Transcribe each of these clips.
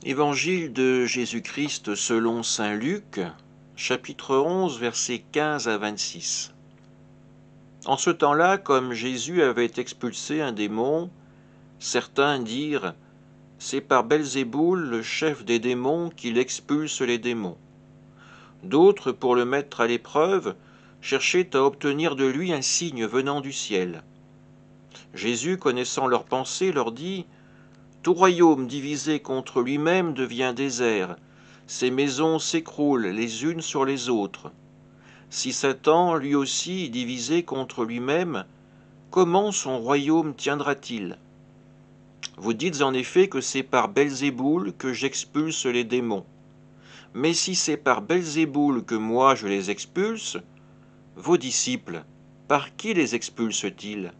Évangile de Jésus-Christ selon saint Luc, chapitre 11, versets 15 à 26. En ce temps-là, comme Jésus avait expulsé un démon, certains dirent « C'est par Belzéboul, le chef des démons, qu'il expulse les démons ». D'autres, pour le mettre à l'épreuve, cherchaient à obtenir de lui un signe venant du ciel. Jésus, connaissant leurs pensées, leur dit « Tout royaume divisé contre lui-même devient désert. Ses maisons s'écroulent les unes sur les autres. Si Satan, lui aussi, est divisé contre lui-même, comment son royaume tiendra-t-il? Vous dites en effet que c'est par Belzéboul que j'expulse les démons. Mais si c'est par Belzéboul que moi je les expulse, vos disciples, par qui les expulsent-ils?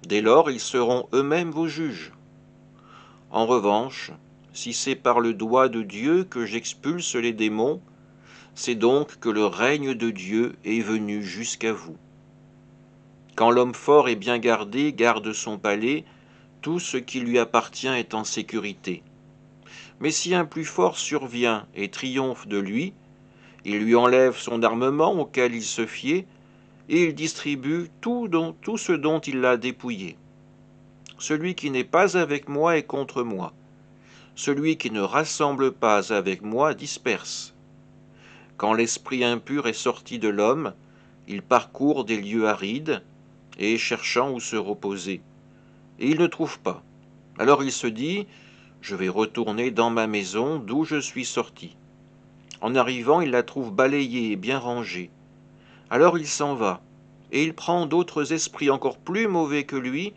Dès lors, ils seront eux-mêmes vos juges. En revanche, si c'est par le doigt de Dieu que j'expulse les démons, c'est donc que le règne de Dieu est venu jusqu'à vous. Quand l'homme fort et bien gardé garde son palais, tout ce qui lui appartient est en sécurité. Mais si un plus fort survient et triomphe de lui, il lui enlève son armement auquel il se fiait, et il distribue tout ce dont il l'a dépouillé. Celui qui n'est pas avec moi est contre moi. Celui qui ne rassemble pas avec moi disperse. Quand l'esprit impur est sorti de l'homme, il parcourt des lieux arides, et cherchant où se reposer. Et il ne trouve pas. Alors il se dit, je vais retourner dans ma maison d'où je suis sorti. En arrivant, il la trouve balayée et bien rangée. Alors il s'en va, et il prend d'autres esprits encore plus mauvais que lui.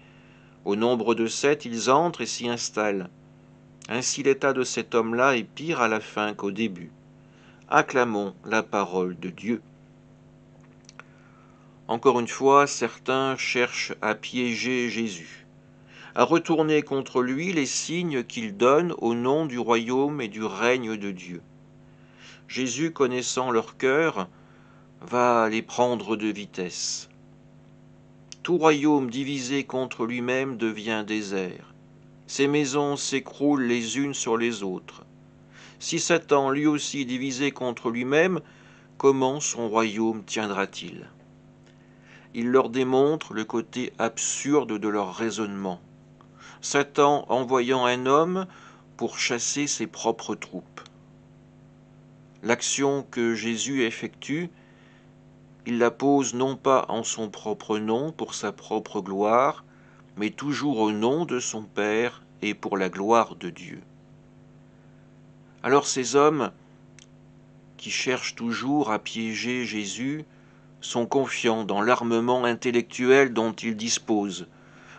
Au nombre de 7, ils entrent et s'y installent. Ainsi l'état de cet homme-là est pire à la fin qu'au début. Acclamons la parole de Dieu. Encore une fois, certains cherchent à piéger Jésus, à retourner contre lui les signes qu'il donne au nom du royaume et du règne de Dieu. Jésus, connaissant leur cœur, va les prendre de vitesse. Tout royaume divisé contre lui-même devient désert. Ses maisons s'écroulent les unes sur les autres. Si Satan, lui aussi divisé contre lui-même, comment son royaume tiendra-t-il? Il leur démontre le côté absurde de leur raisonnement. Satan envoyant un homme pour chasser ses propres troupes. L'action que Jésus effectue, il la pose non pas en son propre nom pour sa propre gloire, mais toujours au nom de son Père et pour la gloire de Dieu. Alors ces hommes qui cherchent toujours à piéger Jésus sont confiants dans l'armement intellectuel dont ils disposent,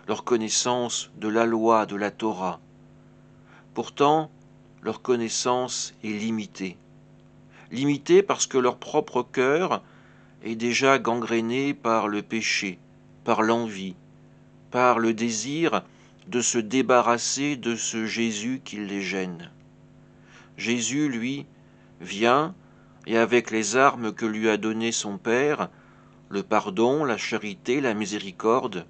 leur connaissance de la loi, de la Torah. Pourtant, leur connaissance est limitée. Limitée parce que leur propre cœur est déjà gangréné par le péché, par l'envie, par le désir de se débarrasser de ce Jésus qui les gêne. Jésus, lui, vient, et avec les armes que lui a données son Père, le pardon, la charité, la miséricorde,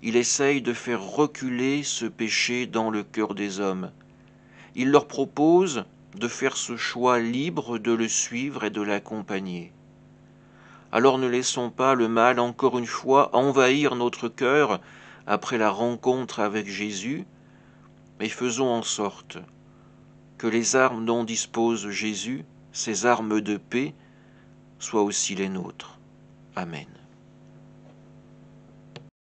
il essaye de faire reculer ce péché dans le cœur des hommes. Il leur propose de faire ce choix libre de le suivre et de l'accompagner. Alors ne laissons pas le mal encore une fois envahir notre cœur après la rencontre avec Jésus, mais faisons en sorte que les armes dont dispose Jésus, ces armes de paix, soient aussi les nôtres. Amen.